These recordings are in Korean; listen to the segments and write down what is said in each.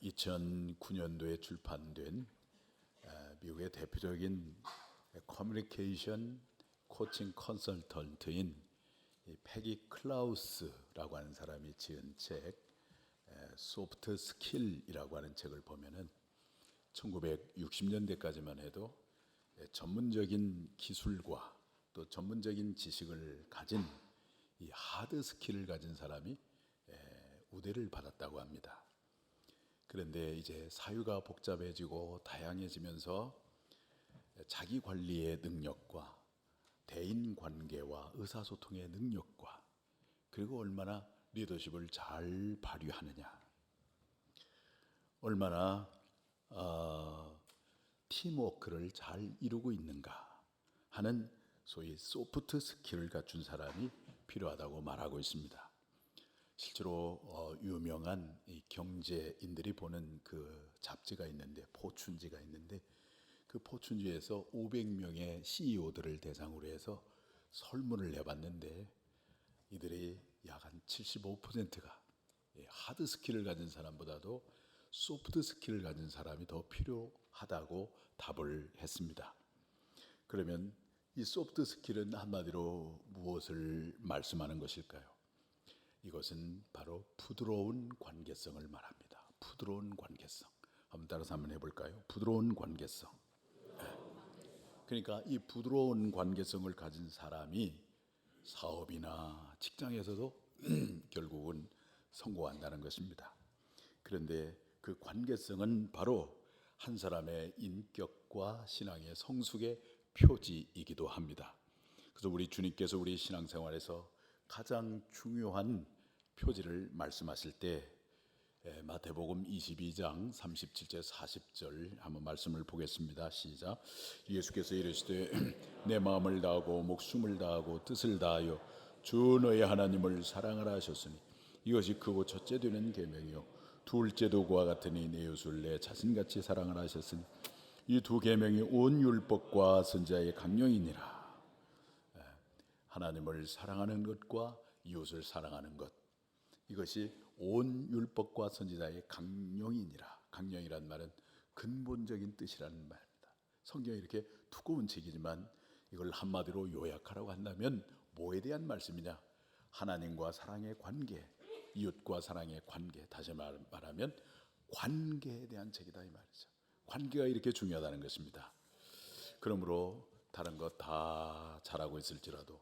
2009년도에 출판된 미국의 대표적인 커뮤니케이션 코칭 컨설턴트인 패기 클라우스라고 하는 사람이 지은 책 소프트 스킬이라고 하는 책을 보면은 1960년대까지만 해도 전문적인 기술과 또 전문적인 지식을 가진 이 하드 스킬을 가진 사람이 우대를 받았다고 합니다. 그런데 이제 사회가 복잡해지고 다양해지면서 자기 관리의 능력과 대인 관계와 의사소통의 능력과 그리고 얼마나 리더십을 잘 발휘하느냐, 얼마나 팀워크를 잘 이루고 있는가 하는 소위 소프트 스킬을 갖춘 사람이 필요하다고 말하고 있습니다. 실제로 유명한 이 경제인들이 보는 그 잡지가 있는데, 포춘지가 있는데, 그 포춘지에서 500명의 CEO들을 대상으로 해서 설문을 해봤는데 이들이 약 한 75%가 하드 스킬을 가진 사람보다도 소프트 스킬을 가진 사람이 더 필요하다고 답을 했습니다. 그러면 이 소프트 스킬은 한마디로 무엇을 말씀하는 것일까요? 이것은 바로 부드러운 관계성을 말합니다. 부드러운 관계성. 한번 따라서 한번 해볼까요? 부드러운 관계성. 그러니까 이 부드러운 관계성을 가진 사람이 사업이나 직장에서도 결국은 성공한다는 것입니다. 그런데 그 관계성은 바로 한 사람의 인격과 신앙의 성숙의 표지이기도 합니다. 그래서 우리 주님께서 우리 신앙생활에서 가장 중요한 표지를 말씀하실 때 마태복음 22장 37절 40절 한번 말씀을 보겠습니다. 시작. 예수께서 이르시되 내 마음을 다하고 목숨을 다하고 뜻을 다하여 주 너의 하나님을 사랑하라 하셨으니 이것이 크고 첫째 되는 계명이요 둘째도 그와 같으니 내 이웃을 내 자신같이 사랑하라 하셨으니 이 두 계명이 온 율법과 선지자의 강령이니라. 하나님을 사랑하는 것과 이웃을 사랑하는 것, 이것이 온 율법과 선지자의 강령이니라. 강령이란 말은 근본적인 뜻이라는 말입니다. 성경이 이렇게 두꺼운 책이지만 이걸 한마디로 요약하라고 한다면 뭐에 대한 말씀이냐? 하나님과 사랑의 관계, 이웃과 사랑의 관계, 다시 말하면 관계에 대한 책이다 이 말이죠. 관계가 이렇게 중요하다는 것입니다. 그러므로 다른 것 다 잘하고 있을지라도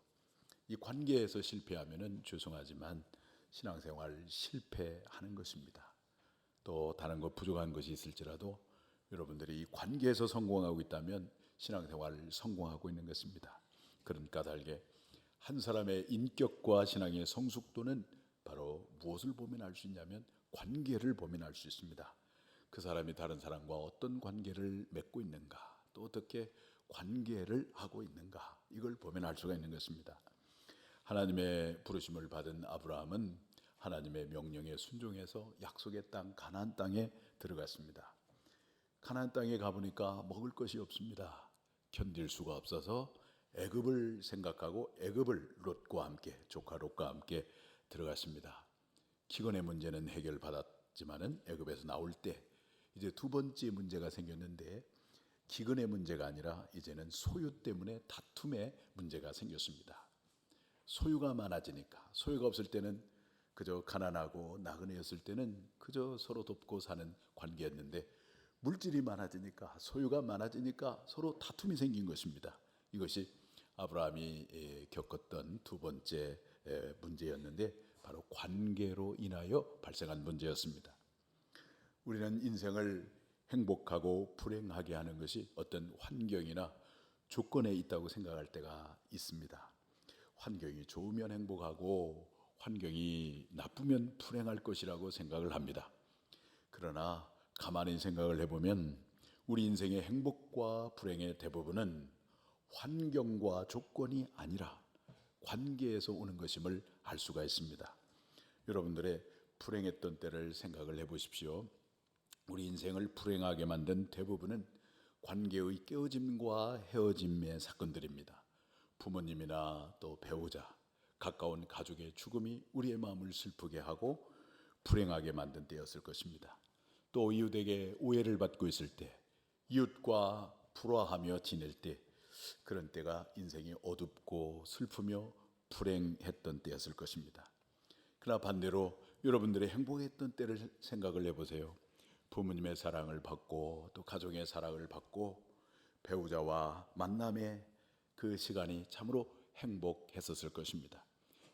이 관계에서 실패하면은 죄송하지만 신앙생활 실패하는 것입니다. 또 다른 것 부족한 것이 있을지라도 여러분들이 이 관계에서 성공하고 있다면 신앙생활을 성공하고 있는 것입니다. 그런 까닭에 한 사람의 인격과 신앙의 성숙도는 바로 무엇을 보면 알 수 있냐면 관계를 보면 알 수 있습니다. 그 사람이 다른 사람과 어떤 관계를 맺고 있는가, 또 어떻게 관계를 하고 있는가, 이걸 보면 알 수가 있는 것입니다. 하나님의 부르심을 받은 아브라함은 하나님의 명령에 순종해서 약속의 땅 가나안 땅에 들어갔습니다. 가나안 땅에 가보니까 먹을 것이 없습니다. 견딜 수가 없어서 애굽을 생각하고 애굽을 롯과 함께, 조카 롯과 함께 들어갔습니다. 기근의 문제는 해결받았지만은 애굽에서 나올 때 이제 두 번째 문제가 생겼는데, 기근의 문제가 아니라 이제는 소유 때문에 다툼의 문제가 생겼습니다. 소유가 많아지니까, 소유가 없을 때는 그저 가난하고 나그네였을 때는 그저 서로 돕고 사는 관계였는데, 물질이 많아지니까, 소유가 많아지니까 서로 다툼이 생긴 것입니다. 이것이 아브라함이 겪었던 두 번째 문제였는데 바로 관계로 인하여 발생한 문제였습니다. 우리는 인생을 행복하고 불행하게 하는 것이 어떤 환경이나 조건에 있다고 생각할 때가 있습니다. 환경이 좋으면 행복하고 환경이 나쁘면 불행할 것이라고 생각을 합니다. 그러나 가만히 생각을 해보면 우리 인생의 행복과 불행의 대부분은 환경과 조건이 아니라 관계에서 오는 것임을 알 수가 있습니다. 여러분들의 불행했던 때를 생각을 해보십시오. 우리 인생을 불행하게 만든 대부분은 관계의 깨어짐과 헤어짐의 사건들입니다. 부모님이나 또 배우자, 가까운 가족의 죽음이 우리의 마음을 슬프게 하고 불행하게 만든 때였을 것입니다. 또 이웃에게 오해를 받고 있을 때, 이웃과 불화하며 지낼 때, 그런 때가 인생이 어둡고 슬프며 불행했던 때였을 것입니다. 그러나 반대로 여러분들의 행복했던 때를 생각을 해보세요. 부모님의 사랑을 받고 또 가족의 사랑을 받고 배우자와 만남의 그 시간이 참으로 행복했었을 것입니다.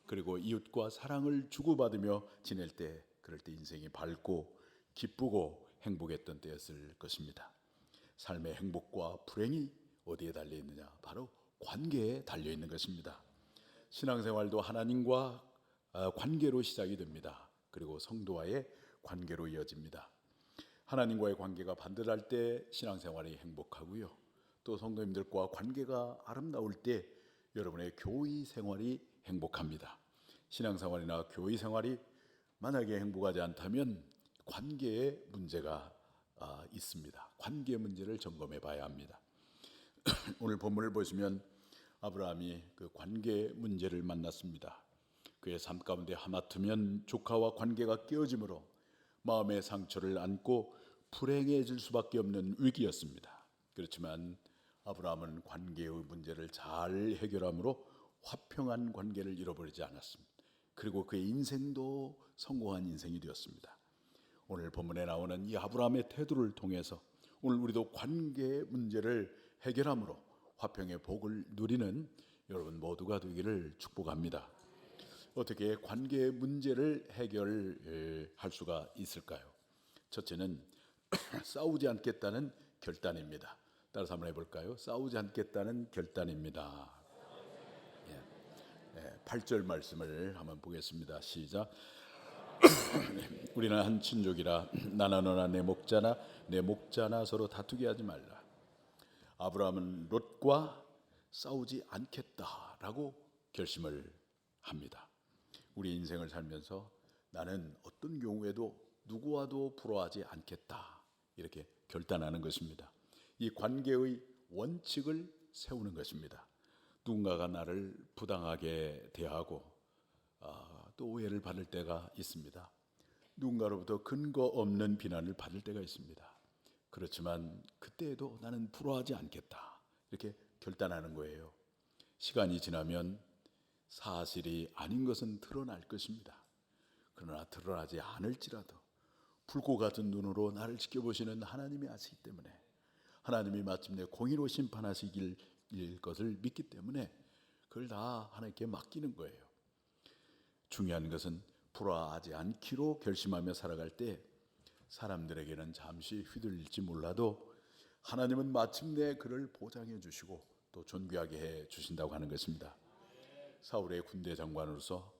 그리고 이웃과 사랑을 주고받으며 지낼 때, 그럴 때 인생이 밝고 기쁘고 행복했던 때였을 것입니다. 삶의 행복과 불행이 어디에 달려 있느냐? 바로 관계에 달려 있는 것입니다. 신앙생활도 하나님과 관계로 시작이 됩니다. 그리고 성도와의 관계로 이어집니다. 하나님과의 관계가 반듯할 때 신앙생활이 행복하고요. 또 성도님들과 관계가 아름다울 때 여러분의 교회 생활이 행복합니다. 신앙생활이나 교회 생활이 만약에 행복하지 않다면 관계에 문제가 있습니다. 관계 문제를 점검해 봐야 합니다. 오늘 본문을 보시면 아브라함이 그 관계 문제를 만났습니다. 그의 삶 가운데 하마터면 조카와 관계가 깨어짐으로 마음의 상처를 안고 불행해질 수밖에 없는 위기였습니다. 그렇지만 아브라함은 관계의 문제를 잘 해결함으로 화평한 관계를 잃어버리지 않았습니다. 그리고 그의 인생도 성공한 인생이 되었습니다. 오늘 본문에 나오는 이 아브라함의 태도를 통해서 오늘 우리도 관계 문제를 해결함으로 화평의 복을 누리는 여러분 모두가 되기를 축복합니다. 어떻게 관계 문제를 해결할 수가 있을까요? 첫째는 싸우지 않겠다는 결단입니다. 따라서 한번 해볼까요? 싸우지 않겠다는 결단입니다. 8절 말씀을 한번 보겠습니다. 시작. 우리는 한 친족이라 나나 너나 내 목자나 서로 다투게 하지 말라. 아브라함은 롯과 싸우지 않겠다라고 결심을 합니다. 우리 인생을 살면서 나는 어떤 경우에도 누구와도 불화하지 않겠다, 이렇게 결단하는 것입니다. 이 관계의 원칙을 세우는 것입니다. 누군가가 나를 부당하게 대하고 또 오해를 받을 때가 있습니다. 누군가로부터 근거 없는 비난을 받을 때가 있습니다. 그렇지만 그때에도 나는 불화하지 않겠다, 이렇게 결단하는 거예요. 시간이 지나면 사실이 아닌 것은 드러날 것입니다. 그러나 드러나지 않을지라도 불꽃 같은 눈으로 나를 지켜보시는 하나님이 아시기 때문에, 하나님이 마침내 공의로 심판하시길 것을 믿기 때문에 그걸 다 하나님께 맡기는 거예요. 중요한 것은 불화하지 않기로 결심하며 살아갈 때 사람들에게는 잠시 휘둘릴지 몰라도 하나님은 마침내 그를 보장해 주시고 또 존귀하게 해 주신다고 하는 것입니다. 사울의 군대 장관으로서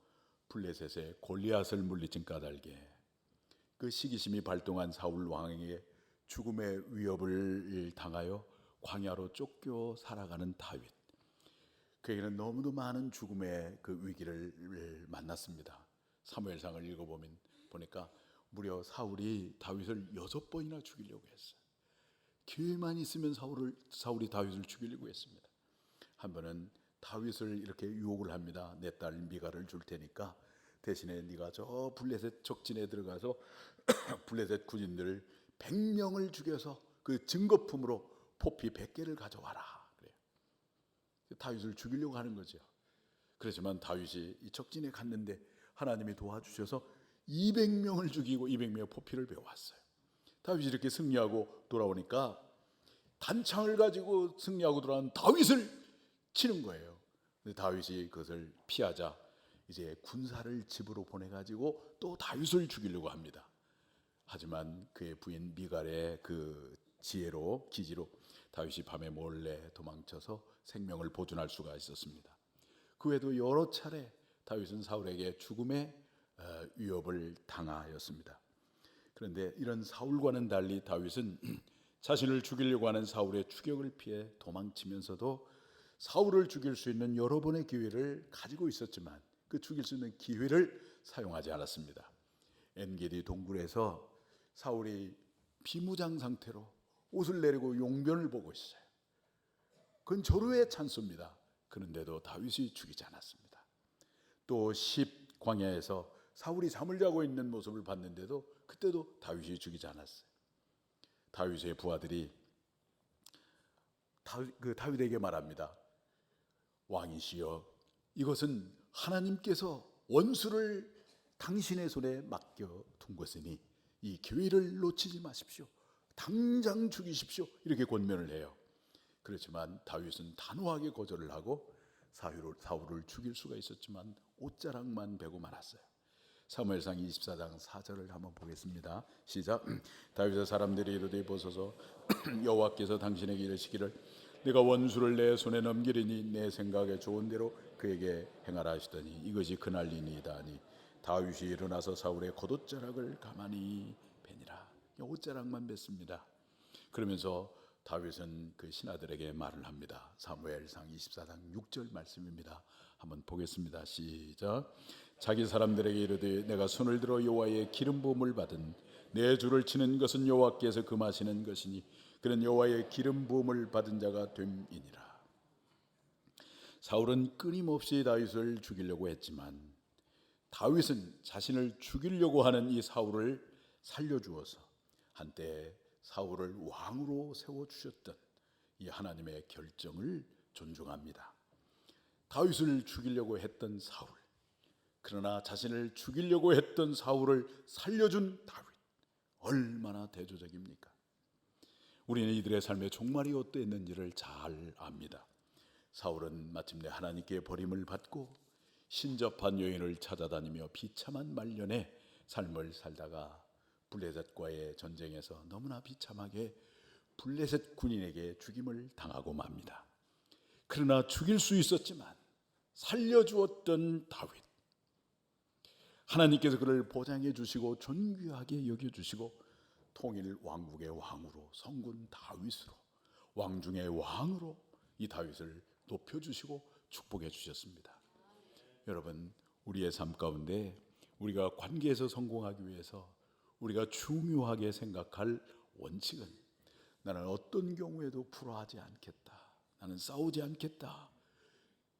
블레셋의 골리앗을 물리친 까닭에 그 시기심이 발동한 사울 왕에게 죽음의 위협을 당하여 광야로 쫓겨 살아가는 다윗, 그에게는 너무도 많은 죽음의 그 위기를 만났습니다. 사무엘상을 읽어보니까 무려 사울이 다윗을 6번이나 죽이려고 했어요. 기회만 있으면 사울이 다윗을 죽이려고 했습니다. 한 번은 다윗을 이렇게 유혹을 합니다. 내 딸 미갈을 줄 테니까 대신에 네가 저 블레셋 적진에 들어가서 블레셋 군인들 100명을 죽여서 그 증거품으로 포피 100개를 가져와라. 그래요. 다윗을 죽이려고 하는 거죠. 그렇지만 다윗이 이 적진에 갔는데 하나님이 도와주셔서 200명을 죽이고 200명의 포피를 배워왔어요. 다윗이 이렇게 승리하고 돌아오니까 단창을 가지고 승리하고 돌아온 다윗을 치는 거예요. 근데 다윗이 그것을 피하자 이제 군사를 집으로 보내가지고 또 다윗을 죽이려고 합니다. 하지만 그의 부인 미갈의 그 기지로 다윗이 밤에 몰래 도망쳐서 생명을 보존할 수가 있었습니다. 그 외에도 여러 차례 다윗은 사울에게 죽음의 위협을 당하였습니다. 그런데 이런 사울과는 달리 다윗은 자신을 죽이려고 하는 사울의 추격을 피해 도망치면서도 사울을 죽일 수 있는 여러 번의 기회를 가지고 있었지만 그 죽일 수 있는 기회를 사용하지 않았습니다. 엔게디 동굴에서 사울이 비무장 상태로 옷을 내리고 용변을 보고 있어요. 그건 절호의 찬스입니다. 그런데도 다윗이 죽이지 않았습니다. 또 10 광야에서 사울이 잠을 자고 있는 모습을 봤는데도 그때도 다윗이 죽이지 않았어요. 다윗의 부하들이 다윗에게 말합니다. 왕이시여, 이것은 하나님께서 원수를 당신의 손에 맡겨둔 것이니 이 기회를 놓치지 마십시오. 당장 죽이십시오. 이렇게 권면을 해요. 그렇지만 다윗은 단호하게 거절을 하고 사울을 죽일 수가 있었지만 옷자락만 베고 말았어요. 사무엘상 24장 4절을 한번 보겠습니다. 시작. 다윗의 사람들이 이르되 보소서 여호와께서 당신에게 이르시기를 내가 원수를 내 손에 넘기리니 내 생각에 좋은 대로 그에게 행하라 하시더니 이것이 그날이니이다 하니 다윗이 일어나서 사울의 겉옷자락을 가만히 베니라. 옷자락만 뱄습니다. 그러면서 다윗은 그 신하들에게 말을 합니다. 사무엘상 24장 6절 말씀입니다. 한번 보겠습니다. 시작. 자기 사람들에게 이르되 내가 손을 들어 여호와의 기름 부음을 받은 내 주를 치는 것은 여호와께서 금하시는 것이니 그는 여호와의 기름 부음을 받은 자가 됨이니라. 사울은 끊임없이 다윗을 죽이려고 했지만 다윗은 자신을 죽이려고 하는 이 사울을 살려주어서 한때 사울을 왕으로 세워주셨던 이 하나님의 결정을 존중합니다. 다윗을 죽이려고 했던 사울, 그러나 자신을 죽이려고 했던 사울을 살려준 다윗, 얼마나 대조적입니까? 우리는 이들의 삶의 종말이 어떠했는지를 잘 압니다. 사울은 마침내 하나님께 버림을 받고 신접한 여인을 찾아다니며 비참한 말년의 삶을 살다가 블레셋과의 전쟁에서 너무나 비참하게 블레셋 군인에게 죽임을 당하고 맙니다. 그러나 죽일 수 있었지만 살려주었던 다윗, 하나님께서 그를 보장해 주시고 존귀하게 여겨주시고 통일 왕국의 왕으로, 성군 다윗으로, 왕 중의 왕으로 이 다윗을 높여주시고 축복해 주셨습니다. 여러분, 우리의 삶 가운데 우리가 관계에서 성공하기 위해서 우리가 중요하게 생각할 원칙은 나는 어떤 경우에도 불화하지 않겠다, 나는 싸우지 않겠다.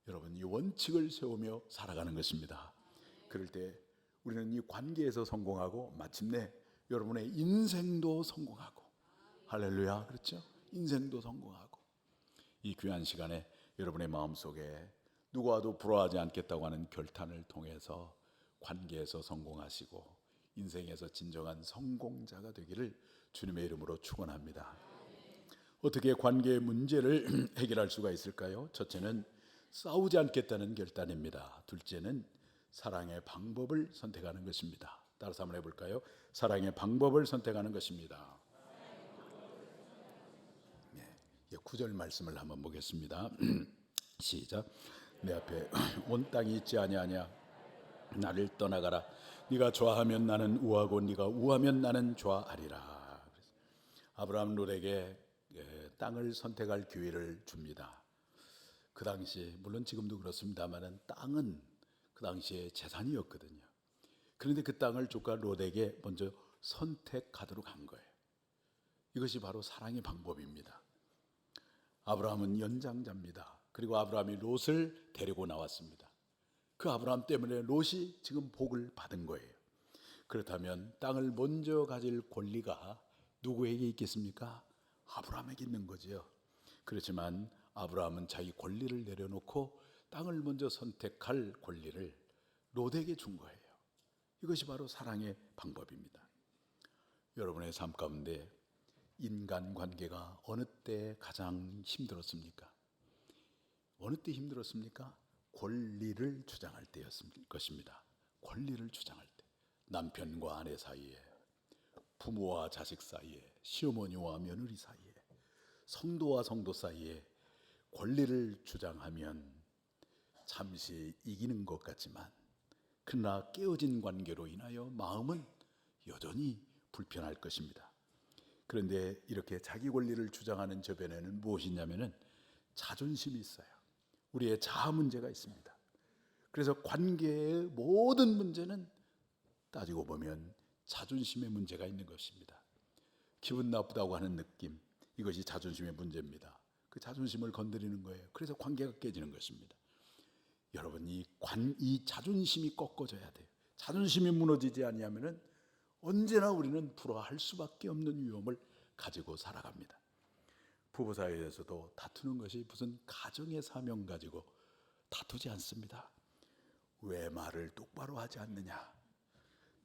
여러분, 이 원칙을 세우며 살아가는 것입니다. 그럴 때 우리는 이 관계에서 성공하고 마침내 여러분의 인생도 성공하고, 할렐루야, 그렇죠? 인생도 성공하고, 이 귀한 시간에 여러분의 마음속에 누구와도 불화하지 않겠다고 하는 결단을 통해서 관계에서 성공하시고 인생에서 진정한 성공자가 되기를 주님의 이름으로 축원합니다. 어떻게 관계의 문제를 해결할 수가 있을까요? 첫째는 싸우지 않겠다는 결단입니다. 둘째는 사랑의 방법을 선택하는 것입니다. 따라서 한번 해볼까요? 사랑의 방법을 선택하는 것입니다. 네, 9절 말씀을 한번 보겠습니다. 시작. 내 앞에 온 땅이 있지 아니하냐? 나를 떠나가라. 네가 좋아하면 나는 우하고 네가 우하면 나는 좋아하리라. 아브라함 롯에게 땅을 선택할 기회를 줍니다. 그 당시, 물론 지금도 그렇습니다만 땅은 그 당시에 재산이었거든요. 그런데 그 땅을 조카 롯에게 먼저 선택하도록 한 거예요. 이것이 바로 사랑의 방법입니다. 아브라함은 연장자입니다. 그리고 아브라함이 롯을 데리고 나왔습니다. 그 아브라함 때문에 롯이 지금 복을 받은 거예요. 그렇다면 땅을 먼저 가질 권리가 누구에게 있겠습니까? 아브라함에게 있는 거죠. 그렇지만 아브라함은 자기 권리를 내려놓고 땅을 먼저 선택할 권리를 롯에게 준 거예요. 이것이 바로 사랑의 방법입니다. 여러분의 삶 가운데 인간관계가 어느 때 가장 힘들었습니까? 어느 때 힘들었습니까? 권리를 주장할 때였을 것입니다. 권리를 주장할 때, 남편과 아내 사이에, 부모와 자식 사이에, 시어머니와 며느리 사이에, 성도와 성도 사이에 권리를 주장하면 잠시 이기는 것 같지만 그러나 깨어진 관계로 인하여 마음은 여전히 불편할 것입니다. 그런데 이렇게 자기 권리를 주장하는 저변에는 무엇이냐면은 자존심이 있어요. 우리의 자아 문제가 있습니다. 그래서 관계의 모든 문제는 따지고 보면 자존심의 문제가 있는 것입니다. 기분 나쁘다고 하는 느낌, 이것이 자존심의 문제입니다. 그 자존심을 건드리는 거예요. 그래서 관계가 깨지는 것입니다. 여러분, 이 자존심이 꺾어져야 돼요. 자존심이 무너지지 아니하면은 언제나 우리는 불화할 수밖에 없는 위험을 가지고 살아갑니다. 부부 사이에서도 다투는 것이 무슨 가정의 사명 가지고 다투지 않습니다. 왜 말을 똑바로 하지 않느냐?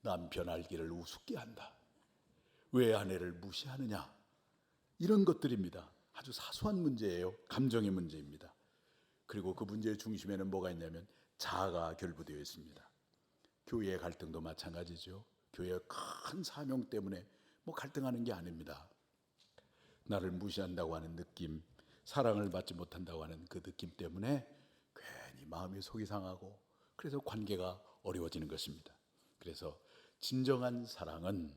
남편 알기를 우습게 한다. 왜 아내를 무시하느냐? 이런 것들입니다. 아주 사소한 문제예요. 감정의 문제입니다. 그리고 그 문제의 중심에는 뭐가 있냐면 자아가 결부되어 있습니다. 교회의 갈등도 마찬가지죠. 교회의 큰 사명 때문에 뭐 갈등하는 게 아닙니다. 나를 무시한다고 하는 느낌, 사랑을 받지 못한다고 하는 그 느낌 때문에 괜히 마음이 속이 상하고 그래서 관계가 어려워지는 것입니다. 그래서 진정한 사랑은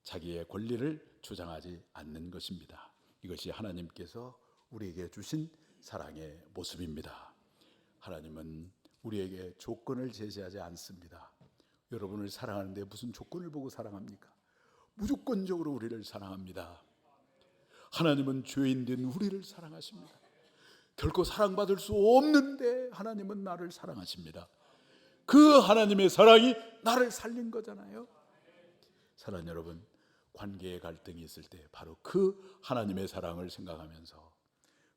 자기의 권리를 주장하지 않는 것입니다. 이것이 하나님께서 우리에게 주신 사랑의 모습입니다. 하나님은 우리에게 조건을 제시하지 않습니다. 여러분을 사랑하는데 무슨 조건을 보고 사랑합니까? 무조건적으로 우리를 사랑합니다. 하나님은 죄인된 우리를 사랑하십니다. 결코 사랑받을 수 없는데 하나님은 나를 사랑하십니다. 그 하나님의 사랑이 나를 살린 거잖아요. 사랑하는 여러분, 관계의 갈등이 있을 때 바로 그 하나님의 사랑을 생각하면서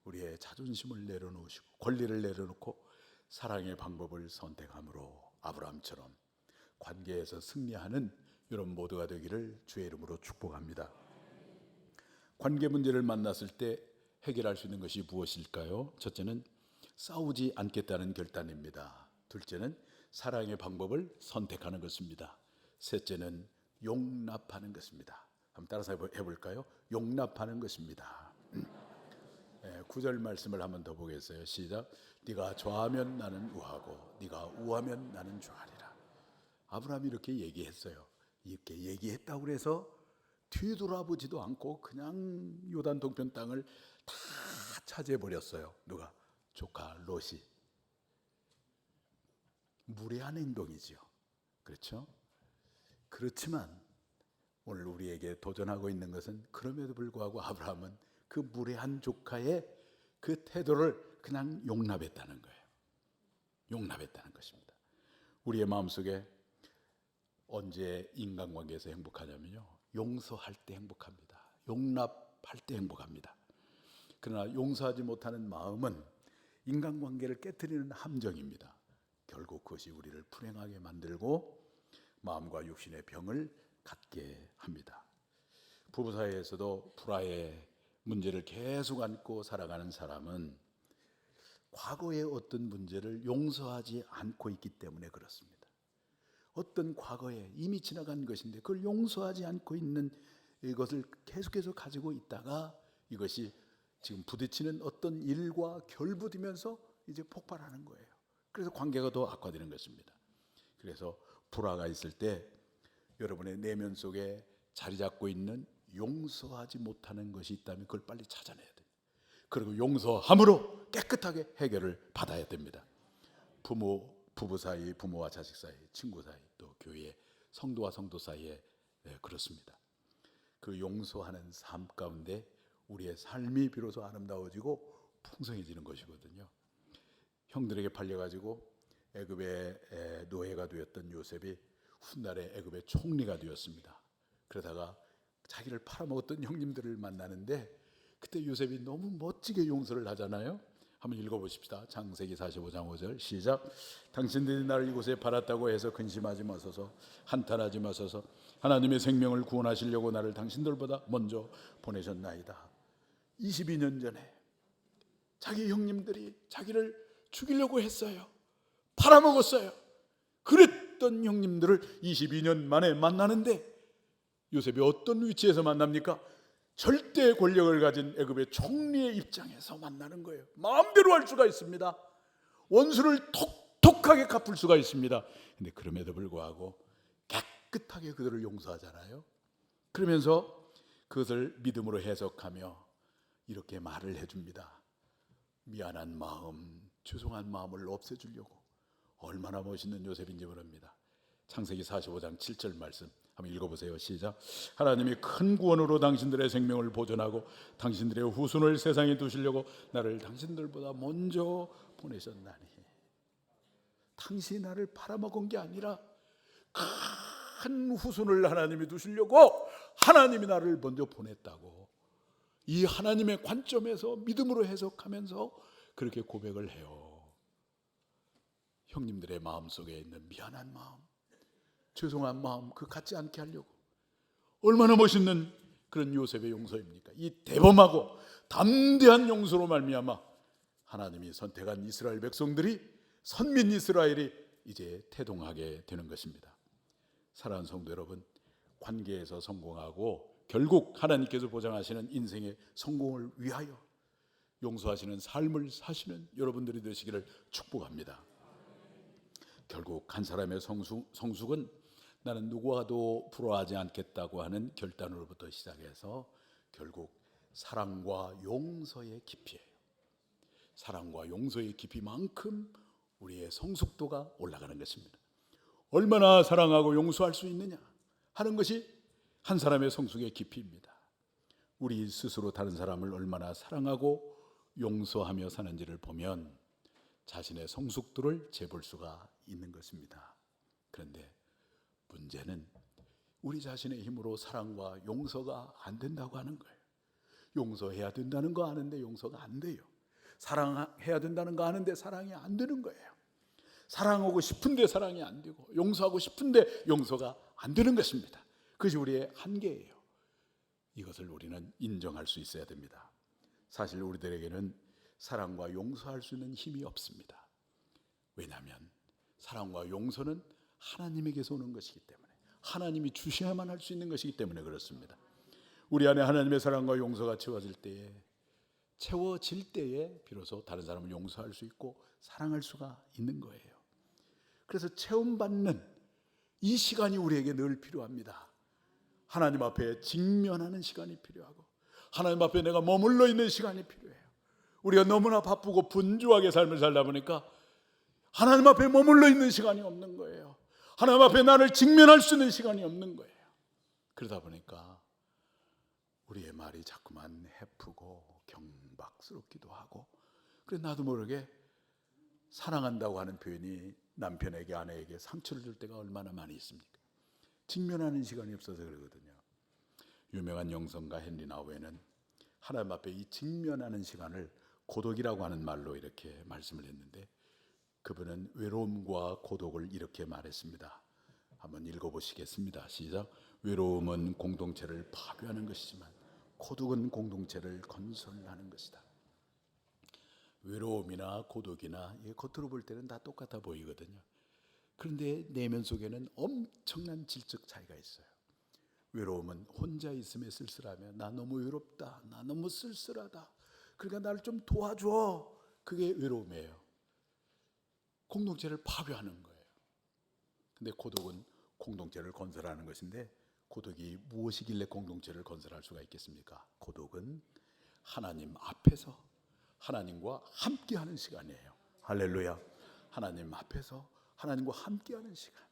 우리의 자존심을 내려놓으시고 권리를 내려놓고 사랑의 방법을 선택함으로 아브라함처럼 관계에서 승리하는 여러분 모두가 되기를 주의 이름으로 축복합니다. 관계 문제를 만났을 때 해결할 수 있는 것이 무엇일까요? 첫째는 싸우지 않겠다는 결단입니다. 둘째는 사랑의 방법을 선택하는 것입니다. 셋째는 용납하는 것입니다. 한번 따라서 해볼까요? 용납하는 것입니다. 9절 말씀을 한번 더 보겠어요. 시작. 네가 좌하면 나는 우하고 네가 우하면 나는 좌하리라. 아브라함이 이렇게 얘기했어요. 이렇게 얘기했다고 해서 뒤돌아보지도 않고 그냥 요단 동편 땅을 다 차지해버렸어요. 누가? 조카 롯이. 무례한 행동이지요. 그렇죠? 그렇지만 오늘 우리에게 도전하고 있는 것은 그럼에도 불구하고 아브라함은 그 무례한 조카의 그 태도를 그냥 용납했다는 거예요. 용납했다는 것입니다. 우리의 마음속에 언제 인간관계에서 행복하냐면요, 용서할 때 행복합니다. 용납할 때 행복합니다. 그러나 용서하지 못하는 마음은 인간관계를 깨트리는 함정입니다. 결국 그것이 우리를 불행하게 만들고 마음과 육신의 병을 갖게 합니다. 부부 사이에서도 불화의 문제를 계속 안고 살아가는 사람은 과거의 어떤 문제를 용서하지 않고 있기 때문에 그렇습니다. 어떤 과거에 이미 지나간 것인데 그걸 용서하지 않고 있는 이것을 계속해서 가지고 있다가 이것이 지금 부딪히는 어떤 일과 결부되면서 이제 폭발하는 거예요. 그래서 관계가 더 악화되는 것입니다. 그래서 불화가 있을 때 여러분의 내면 속에 자리 잡고 있는 용서하지 못하는 것이 있다면 그걸 빨리 찾아내야 돼요. 그리고 용서함으로 깨끗하게 해결을 받아야 됩니다. 부부 사이, 부모와 자식 사이, 친구 사이, 또 교회 성도와 성도 사이에 그렇습니다. 그 용서하는 삶 가운데 우리의 삶이 비로소 아름다워지고 풍성해지는 것이거든요. 형들에게 팔려가지고 애굽의 노예가 되었던 요셉이 훗날에 애굽의 총리가 되었습니다. 그러다가 자기를 팔아먹었던 형님들을 만나는데 그때 요셉이 너무 멋지게 용서를 하잖아요. 한번 읽어보십시다. 창세기 45장 5절 시작. 당신들이 나를 이곳에 팔았다고 해서 근심하지 마소서, 한탄하지 마소서. 하나님의 생명을 구원하시려고 나를 당신들보다 먼저 보내셨나이다. 22년 전에 자기 형님들이 자기를 죽이려고 했어요. 팔아먹었어요. 그랬던 형님들을 22년 만에 만나는데 요셉이 어떤 위치에서 만납니까? 절대 권력을 가진 애굽의 총리의 입장에서 만나는 거예요. 마음대로 할 수가 있습니다. 원수를 톡톡하게 갚을 수가 있습니다. 근데 그럼에도 불구하고 깨끗하게 그들을 용서하잖아요. 그러면서 그것을 믿음으로 해석하며 이렇게 말을 해줍니다. 미안한 마음, 죄송한 마음을 없애주려고. 얼마나 멋있는 요셉인지 모릅니다. 창세기 45장 7절 말씀 한번 읽어보세요. 시작. 하나님이 큰 구원으로 당신들의 생명을 보존하고 당신들의 후손을 세상에 두시려고 나를 당신들보다 먼저 보내셨나니. 당신이 나를 팔아먹은 게 아니라 큰 후손을 하나님이 두시려고 하나님이 나를 먼저 보냈다고 이 하나님의 관점에서 믿음으로 해석하면서 그렇게 고백을 해요. 형님들의 마음속에 있는 미안한 마음, 죄송한 마음 그 갖지 않게 하려고 얼마나 멋있는 그런 요셉의 용서입니까? 이 대범하고 담대한 용서로 말미암아 하나님이 선택한 이스라엘 백성들이 선민 이스라엘이 이제 태동하게 되는 것입니다. 사랑하는 성도 여러분, 관계에서 성공하고 결국 하나님께서 보장하시는 인생의 성공을 위하여 용서하시는 삶을 사시는 여러분들이 되시기를 축복합니다. 결국 한 사람의 성숙은 나는 누구와도 부러워하지 않겠다고 하는 결단으로부터 시작해서 결국 사랑과 용서의 깊이예요. 사랑과 용서의 깊이만큼 우리의 성숙도가 올라가는 것입니다. 얼마나 사랑하고 용서할 수 있느냐 하는 것이 한 사람의 성숙의 깊이입니다. 우리 스스로 다른 사람을 얼마나 사랑하고 용서하며 사는지를 보면 자신의 성숙도를 재볼 수가 있는 것입니다. 그런데 문제는 우리 자신의 힘으로 사랑과 용서가 안 된다고 하는 거예요. 용서해야 된다는 거 아는데 용서가 안 돼요. 사랑해야 된다는 거 아는데 사랑이 안 되는 거예요. 사랑하고 싶은데 사랑이 안 되고 용서하고 싶은데 용서가 안 되는 것입니다. 그것이 우리의 한계예요. 이것을 우리는 인정할 수 있어야 됩니다. 사실 우리들에게는 사랑과 용서할 수 있는 힘이 없습니다. 왜냐하면 사랑과 용서는 하나님에게서 오는 것이기 때문에 하나님이 주셔야만 할 수 있는 것이기 때문에 그렇습니다. 우리 안에 하나님의 사랑과 용서가 채워질 때에 비로소 다른 사람을 용서할 수 있고 사랑할 수가 있는 거예요. 그래서 체험받는 이 시간이 우리에게 늘 필요합니다. 하나님 앞에 직면하는 시간이 필요하고 하나님 앞에 내가 머물러 있는 시간이 필요해요. 우리가 너무나 바쁘고 분주하게 삶을 살다 보니까 하나님 앞에 머물러 있는 시간이 없는 거예요. 하나님 앞에 나를 직면할 수 있는 시간이 없는 거예요. 그러다 보니까 우리의 말이 자꾸만 해프고 경박스럽기도 하고 그래 나도 모르게 사랑한다고 하는 표현이 남편에게 아내에게 상처를 줄 때가 얼마나 많이 있습니까? 직면하는 시간이 없어서 그러거든요. 유명한 영성가 헨리 나우에는 하나님 앞에 이 직면하는 시간을 고독이라고 하는 말로 이렇게 말씀을 했는데 그분은 외로움과 고독을 이렇게 말했습니다. 한번 읽어보시겠습니다. 시작. 외로움은 공동체를 파괴하는 것이지만 고독은 공동체를 건설하는 것이다. 외로움이나 고독이나 겉으로 볼 때는 다 똑같아 보이거든요. 그런데 내면 속에는 엄청난 질적 차이가 있어요. 외로움은 혼자 있음에 쓸쓸하며 나 너무 외롭다, 나 너무 쓸쓸하다, 그러니까 나를 좀 도와줘. 그게 외로움이에요. 공동체를 파괴하는 거예요. 근데 고독은 공동체를 건설하는 것인데 고독이 무엇이길래 공동체를 건설할 수가 있겠습니까? 고독은 하나님 앞에서 하나님과 함께하는 시간이에요. 할렐루야. 하나님 앞에서 하나님과 함께하는 시간,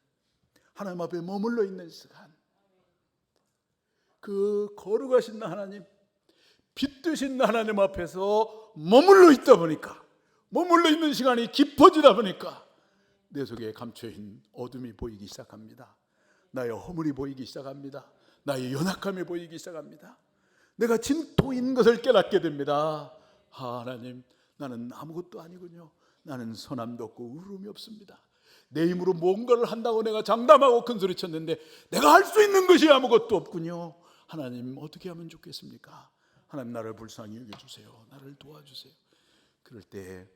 하나님 앞에 머물러 있는 시간, 그 거룩하신 하나님, 빛 되신 하나님 앞에서 머물러 있다 보니까, 머물러 있는 시간이 깊어지다 보니까 내 속에 감춰진 어둠이 보이기 시작합니다. 나의 허물이 보이기 시작합니다. 나의 연약함이 보이기 시작합니다. 내가 진토인 것을 깨닫게 됩니다. 하나님, 나는 아무것도 아니군요. 나는 선함도 없고 의로움이 없습니다. 내 힘으로 뭔가를 한다고 내가 장담하고 큰소리 쳤는데 내가 할 수 있는 것이 아무것도 없군요. 하나님, 어떻게 하면 좋겠습니까? 하나님, 나를 불쌍히 여겨주세요. 나를 도와주세요. 그럴 때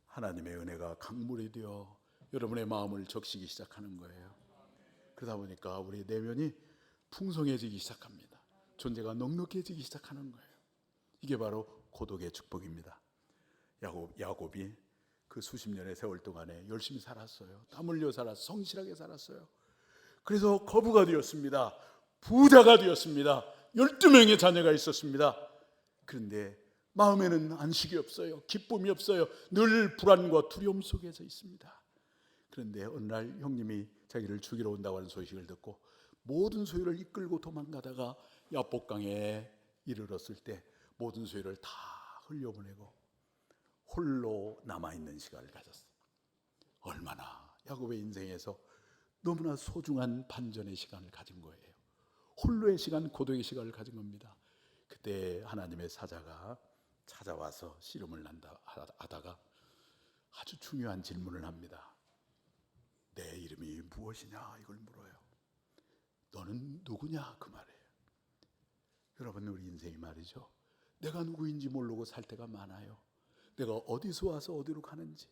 하나님의 은혜가 강물이 되어 여러분의 마음을 적시기 시작하는 거예요. 그러다 보니까 우리 내면이 풍성해지기 시작합니다. 존재가 넉넉해지기 시작하는 거예요. 이게 바로 고독의 축복입니다. 야곱이 그 수십 년의 세월 동안에 열심히 살았어요. 땀 흘려 살았어요. 성실하게 살았어요. 그래서 거부가 되었습니다. 부자가 되었습니다. 12명의 자녀가 있었습니다. 그런데 마음에는 안식이 없어요. 기쁨이 없어요. 늘 불안과 두려움 속에서 있습니다. 그런데 어느 날 형님이 자기를 죽이러 온다고 하는 소식을 듣고 모든 소유를 이끌고 도망가다가 야복강에 이르렀을 때 모든 소유를 다 흘려보내고 홀로 남아있는 시간을 가졌어요. 얼마나 야곱의 인생에서 너무나 소중한 반전의 시간을 가진 거예요. 홀로의 시간, 고독의 시간을 가진 겁니다. 그때 하나님의 사자가 찾아와서 씨름을 하다가 아주 중요한 질문을 합니다. 내 이름이 무엇이냐 이걸 물어요. 너는 누구냐 그 말이에요. 여러분, 우리 인생이 말이죠, 내가 누구인지 모르고 살 때가 많아요. 내가 어디서 와서 어디로 가는지,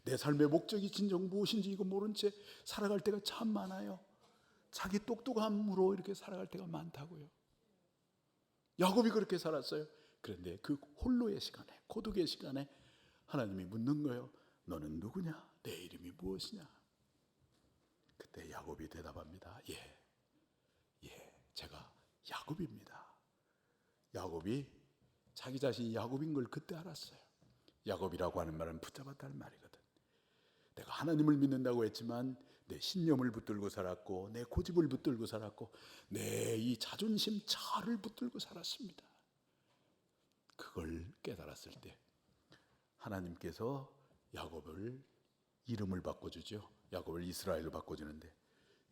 내 삶의 목적이 진정 무엇인지 이거 모른 채 살아갈 때가 참 많아요. 자기 똑똑함으로 이렇게 살아갈 때가 많다고요. 야곱이 그렇게 살았어요. 그런데 그 홀로의 시간에, 고독의 시간에 하나님이 묻는 거예요. 너는 누구냐? 내 이름이 무엇이냐? 그때 야곱이 대답합니다. 제가 야곱입니다. 야곱이 자기 자신이 야곱인 걸 그때 알았어요. 야곱이라고 하는 말은 붙잡았다는 말이거든. 내가 하나님을 믿는다고 했지만 내 신념을 붙들고 살았고, 내 고집을 붙들고 살았고, 내 이 자존심 자아를 붙들고 살았습니다. 그걸 깨달았을 때 하나님께서 야곱을 이름을 바꿔주죠. 야곱을 이스라엘로 바꿔주는데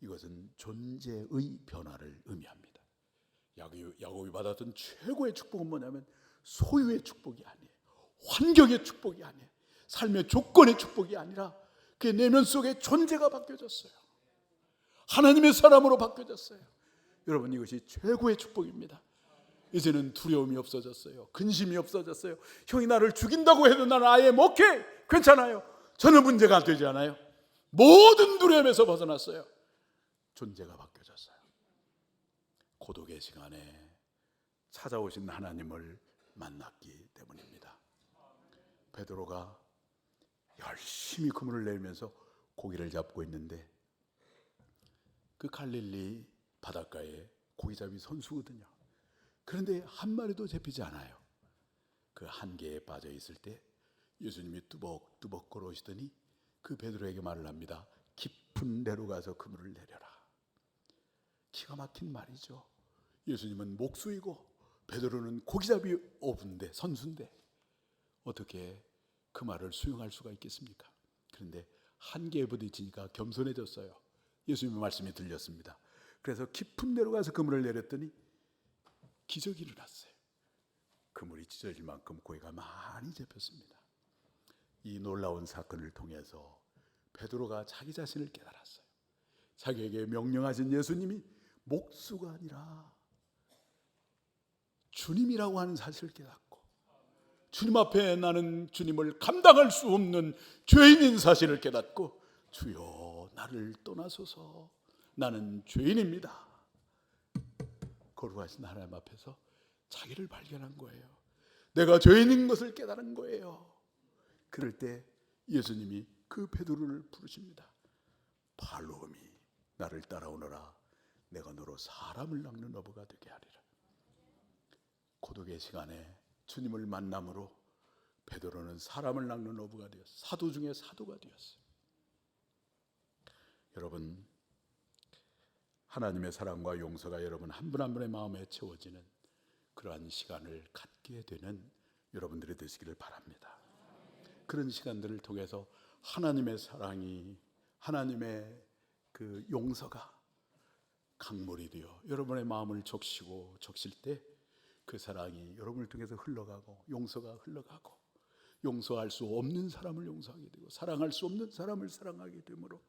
이것은 존재의 변화를 의미합니다. 야곱이 받았던 최고의 축복은 뭐냐면 소유의 축복이 아니에요. 환경의 축복이 아니에요. 삶의 조건의 축복이 아니라 그의 내면 속의 존재가 바뀌어졌어요. 하나님의 사람으로 바뀌어졌어요. 여러분, 이것이 최고의 축복입니다. 이제는 두려움이 없어졌어요. 근심이 없어졌어요. 형이 나를 죽인다고 해도 나는 아예 못해. 괜찮아요. 저는 문제가 되지 않아요. 모든 두려움에서 벗어났어요. 존재가 바뀌어졌어요. 고독의 시간에 찾아오신 하나님을 만났기 때문입니다. 베드로가 열심히 그물을 내면서 고기를 잡고 있는데 그 갈릴리 바닷가에 고기잡이 선수거든요. 그런데 한 마리도 잡히지 않아요. 그 한계에 빠져 있을 때 예수님이 뚜벅뚜벅 걸어오시더니 그 베드로에게 말을 합니다. 깊은 데로 가서 그물을 내려라. 기가 막힌 말이죠. 예수님은 목수이고 베드로는 고기잡이 어부인데, 선수인데 어떻게 그 말을 수용할 수가 있겠습니까? 그런데 한계에 부딪히니까 겸손해졌어요. 예수님의 말씀이 들렸습니다. 그래서 깊은 데로 가서 그물을 내렸더니 기적이 일어났어요. 그물이 찢어질 만큼 고기가 많이 잡혔습니다. 이 놀라운 사건을 통해서 베드로가 자기 자신을 깨달았어요. 자기에게 명령하신 예수님이 목수가 아니라 주님이라고 하는 사실을 깨닫고, 주님 앞에 나는 주님을 감당할 수 없는 죄인인 사실을 깨닫고, 주여 나를 떠나소서, 나는 죄인입니다. 거룩하신 하나님 앞에서 자기를 발견한 거예요. 내가 죄인인 것을 깨달은 거예요. 그럴 때 예수님이 그 베드로를 부르십니다. 발로음이 나를 따라오너라. 내가 너로 사람을 낚는 어부가 되게 하리라. 고독의 시간에 주님을 만남으로 베드로는 사람을 낚는 어부가 되었어요. 사도 중에 사도가 되었어요. 여러분, 하나님의 사랑과 용서가 여러분 한 분 한 분의 마음에 채워지는 그러한 시간을 갖게 되는 여러분들이 되시기를 바랍니다. 그런 시간들을 통해서 하나님의 사랑이, 하나님의 그 용서가 강물이 되어 여러분의 마음을 적실 때 그 사랑이 여러분을 통해서 흘러가고, 용서가 흘러가고, 용서할 수 없는 사람을 용서하게 되고, 사랑할 수 없는 사람을 사랑하게 되므로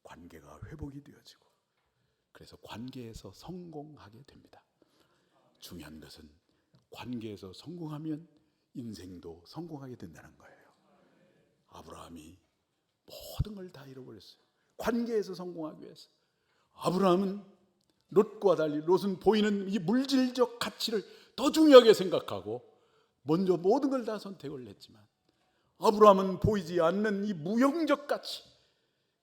관계가 회복이 되어지고, 그래서 관계에서 성공하게 됩니다. 중요한 것은 관계에서 성공하면 인생도 성공하게 된다는 거예요. 아브라함이 모든 걸 다 잃어버렸어요. 관계에서 성공하기 위해서. 아브라함은 롯과 달리, 롯은 보이는 이 물질적 가치를 더 중요하게 생각하고 먼저 모든 걸 다 선택을 했지만, 아브라함은 보이지 않는 이 무형적 가치,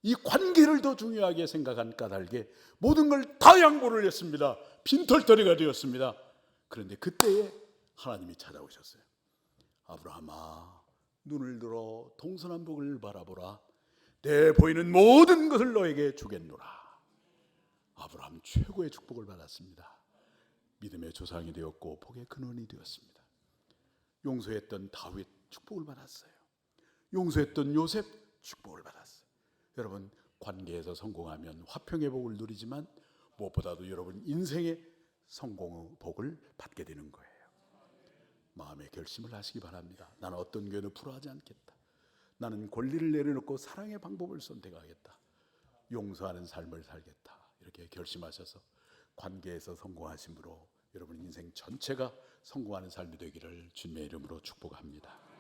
이 관계를 더 중요하게 생각한 까닭에 모든 걸 다 양보를 했습니다. 빈털터리가 되었습니다. 그런데 그때에 하나님이 찾아오셨어요. 아브라함아, 눈을 들어 동서남북을 바라보라. 내 보이는 모든 것을 너에게 주겠노라. 아브라함 최고의 축복을 받았습니다. 믿음의 조상이 되었고 복의 근원이 되었습니다. 용서했던 다윗 축복을 받았어요. 용서했던 요셉 축복을 받았어요. 여러분, 관계에서 성공하면 화평의 복을 누리지만 무엇보다도 여러분 인생의 성공의 복을 받게 되는 거예요. 마음의 결심을 하시기 바랍니다. 나는 어떤 교회는 불화하지 않겠다. 나는 권리를 내려놓고 사랑의 방법을 선택하겠다. 용서하는 삶을 살겠다. 이렇게 결심하셔서 관계에서 성공하심으로 여러분 인생 전체가 성공하는 삶이 되기를 주님의 이름으로 축복합니다.